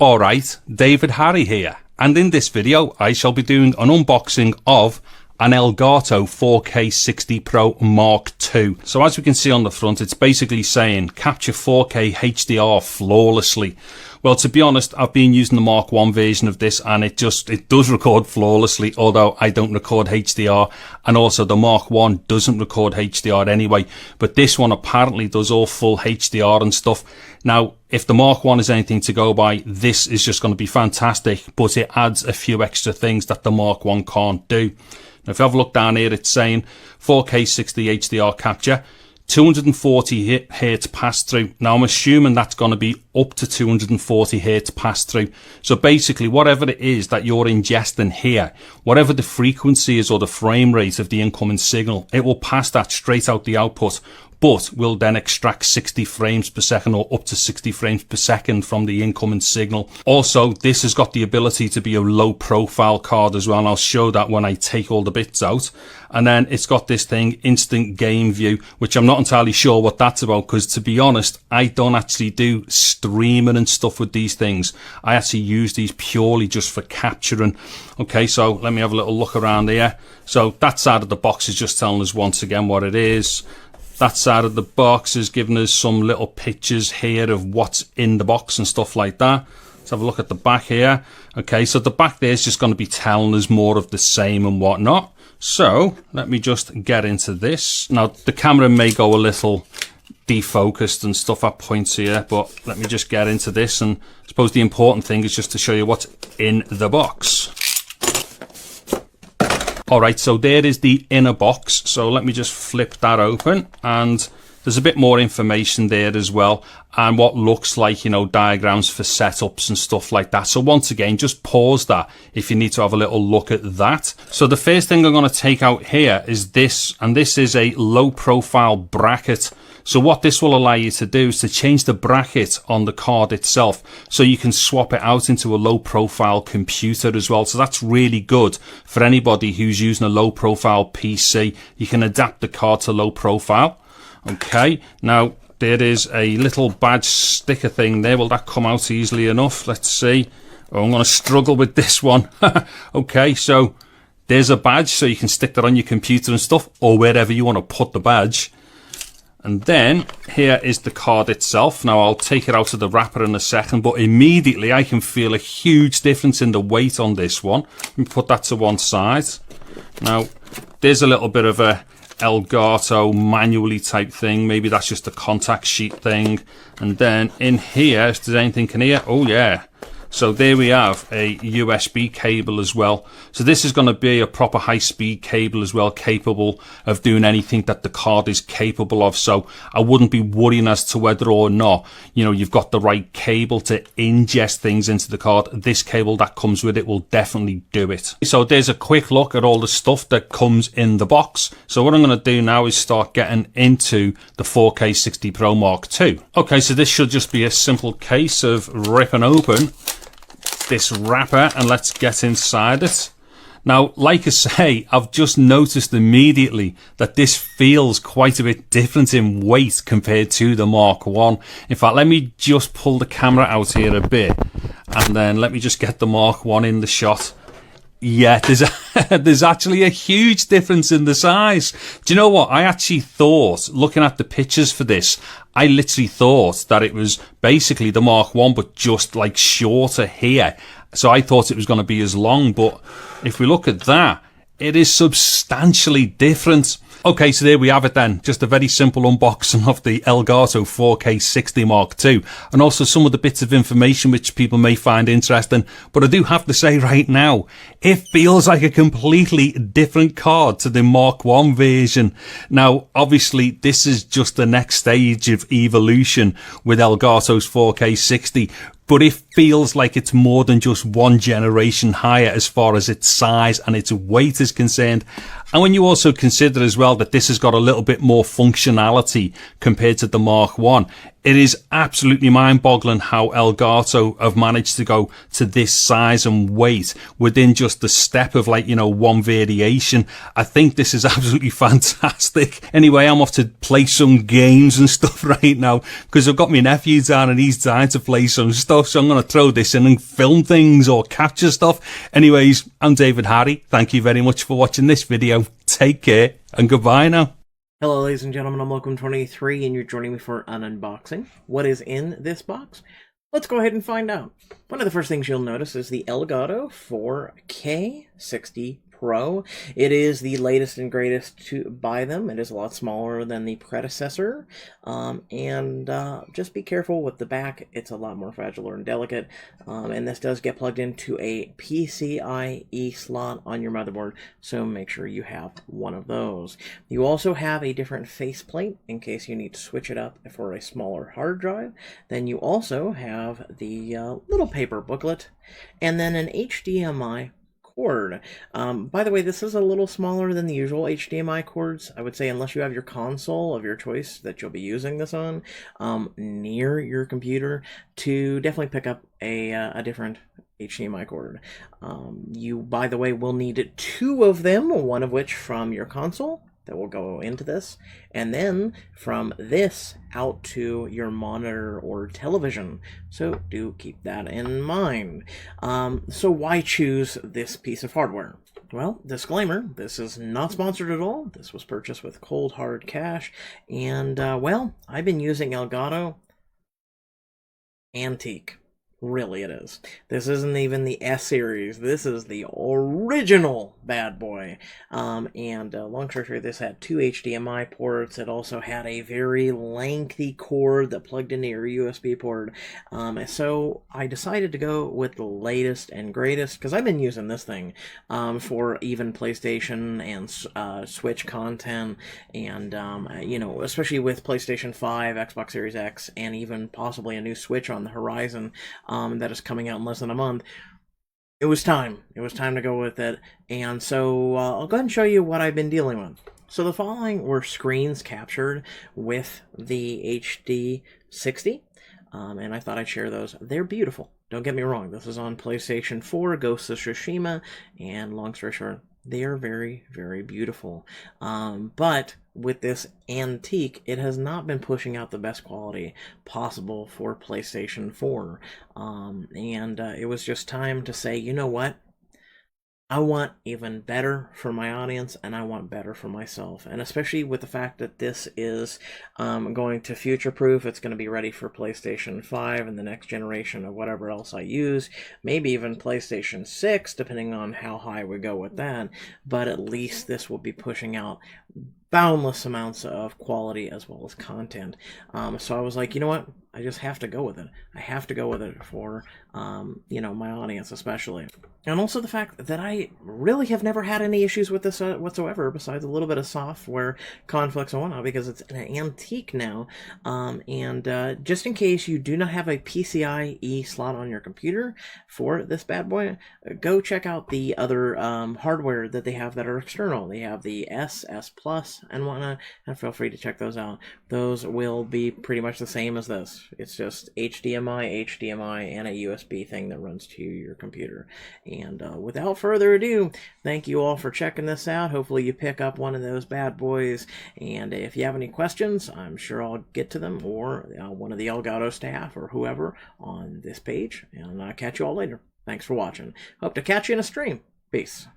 Alright, David Harry here, and in this video I shall be doing an unboxing of an Elgato 4K60 Pro Mark II. So as we can see on the front, it's basically saying capture 4K HDR flawlessly. Well, to be honest, I've been using the Mark I version of this and it does record flawlessly, although I don't record HDR, and also the Mark I doesn't record HDR anyway, but this one apparently does all full HDR and stuff. Now, if the Mark I is anything to go by, this is just going to be fantastic, but it adds a few extra things that the Mark I can't do. Now, if you have a look down here, it's saying 4K 60 HDR capture, 240 Hz pass through. Now I'm assuming that's going to be up to 240 Hz pass through. So basically whatever it is that you're ingesting here, whatever the frequency is or the frame rate of the incoming signal, it will pass that straight out the output, but will then extract 60 frames per second or up to 60 frames per second from the incoming signal. Also, this has got the ability to be a low profile card as well, and I'll show that when I take all the bits out. And then it's got this thing, instant game view, which I'm not entirely sure what that's about, because to be honest, I don't actually do streaming and stuff with these things. I actually use these purely just for capturing. Okay, so let me have a little look around here. So that side of the box is just telling us once again what it is. That side of the box is giving us some little pictures here of what's in the box and stuff like that. Let's have a look at the back here. Okay, so the back there is just going to be telling us more of the same and whatnot. So let me just get into this. Now the camera may go a little defocused and stuff at points here, but let me just get into this. And I suppose the important thing is just to show you what's in the box. Alright, so there is the inner box. So let me just flip that open, and there's a bit more information there as well, and what looks like, you know, diagrams for setups and stuff like that. So once again, just pause that if you need to have a little look at that. So the first thing I'm going to take out here is this, and this is a low profile bracket. So what this will allow you to do is to change the bracket on the card itself, so you can swap it out into a low profile computer as well. So that's really good for anybody who's using a low profile PC. You can adapt the card to low profile. Okay, now there is a little badge sticker thing there. Will that come out easily enough? Let's see. Oh, I'm going to struggle with this one. Okay, so there's a badge, so you can stick that on your computer and stuff, or wherever you want to put the badge. And then here is the card itself. Now I'll take it out of the wrapper in a second, but immediately I can feel a huge difference in the weight on this one. Let me put that to one side. Now there's a little bit of a Elgato manually type thing. Maybe that's just a contact sheet thing. And then in here, if there's anything in here, oh yeah. So there we have a USB cable as well. So this is going to be a proper high-speed cable as well, capable of doing anything that the card is capable of. So I wouldn't be worrying as to whether or not, you know, you've got the right cable to ingest things into the card. This cable that comes with it will definitely do it. So there's a quick look at all the stuff that comes in the box. So what I'm going to do now is start getting into the 4K 60 Pro Mark II. Okay, so this should just be a simple case of ripping open this wrapper and let's get inside it. Now, like I say, I've just noticed immediately that this feels quite a bit different in weight compared to the Mark I. In fact, let me just pull the camera out here a bit, and then let me just get the Mark I in the shot. Yeah, there's actually a huge difference in the size. Do you know what? I actually thought, looking at the pictures for this, I literally thought that it was basically the Mark I, but just like shorter here. So I thought it was going to be as long, but if we look at that, it is substantially different. Okay, so there we have it then. Just a very simple unboxing of the Elgato 4K60 Mark II, and also some of the bits of information which people may find interesting. But I do have to say right now, it feels like a completely different card to the Mark I version. Now, obviously, this is just the next stage of evolution with Elgato's 4K60. But it feels like it's more than just one generation higher as far as its size and its weight is concerned. And when you also consider as well that this has got a little bit more functionality compared to the Mark 1, it is absolutely mind-boggling how Elgato have managed to go to this size and weight within just the step of, like, you know, one variation. I think this is absolutely fantastic. Anyway, I'm off to play some games and stuff right now because I've got my nephew down and he's dying to play some stuff, so I'm going to throw this in and film things or capture stuff. Anyways, I'm David Harry. Thank you very much for watching this video. Take care and goodbye now. Hello ladies and gentlemen, I'm Welcome23 and you're joining me for an unboxing. What is in this box? Let's go ahead and find out. One of the first things you'll notice is the Elgato 4K60 Pro. It is the latest and greatest to buy them. It is a lot smaller than the predecessor. Just be careful with the back. It's a lot more fragile and delicate. And this does get plugged into a PCIe slot on your motherboard, so make sure you have one of those. You also have a different faceplate in case you need to switch it up for a smaller hard drive. Then you also have the little paper booklet, and then an HDMI cord. By the way, this is a little smaller than the usual HDMI cords. I would say unless you have your console of your choice that you'll be using this on near your computer, to definitely pick up a different HDMI cord. You, by the way, will need two of them, one of which from your console that will go into this, and then from this out to your monitor or television. So do keep that in mind. So why choose this piece of hardware? Well, disclaimer, this is not sponsored at all. This was purchased with cold hard cash, and well, I've been using Elgato Antique. Really, it is. This isn't even the S series. This is the original bad boy. Long story short, this had two HDMI ports. It also had a very lengthy cord that plugged into your USB port. So I decided to go with the latest and greatest because I've been using this thing for even PlayStation and Switch content, and you know, especially with PlayStation 5, Xbox Series X, and even possibly a new Switch on the horizon. That is coming out in less than a month. It was time. It was time to go with it. And so I'll go ahead and show you what I've been dealing with. So the following were screens captured with the HD60. And I thought I'd share those. They're beautiful. Don't get me wrong. This is on PlayStation 4, Ghost of Tsushima. And long story short, they are very, very beautiful. But with this Antique, it has not been pushing out the best quality possible for PlayStation 4. It was just time to say, you know what? I want even better for my audience, and I want better for myself. And especially with the fact that this is going to future-proof, it's going to be ready for PlayStation 5 and the next generation of whatever else I use, maybe even PlayStation 6, depending on how high we go with that. But at least this will be pushing out boundless amounts of quality as well as content. So I was like, you know what? I just have to go with it. I have to go with it for, you know, my audience especially. And also the fact that I really have never had any issues with this whatsoever, besides a little bit of software conflicts and whatnot, because it's an Antique now. Just in case you do not have a PCIe slot on your computer for this bad boy, go check out the other hardware that they have that are external. They have the S Plus, and whatnot, and feel free to check those out. Those will be pretty much the same as this. It's just HDMI, and a USB thing that runs to your computer. And without further ado, thank you all for checking this out. Hopefully you pick up one of those bad boys, and if you have any questions, I'm sure I'll get to them, or one of the Elgato staff or whoever on this page, and I'll catch you all later. Thanks for watching. Hope to catch you in a stream. Peace.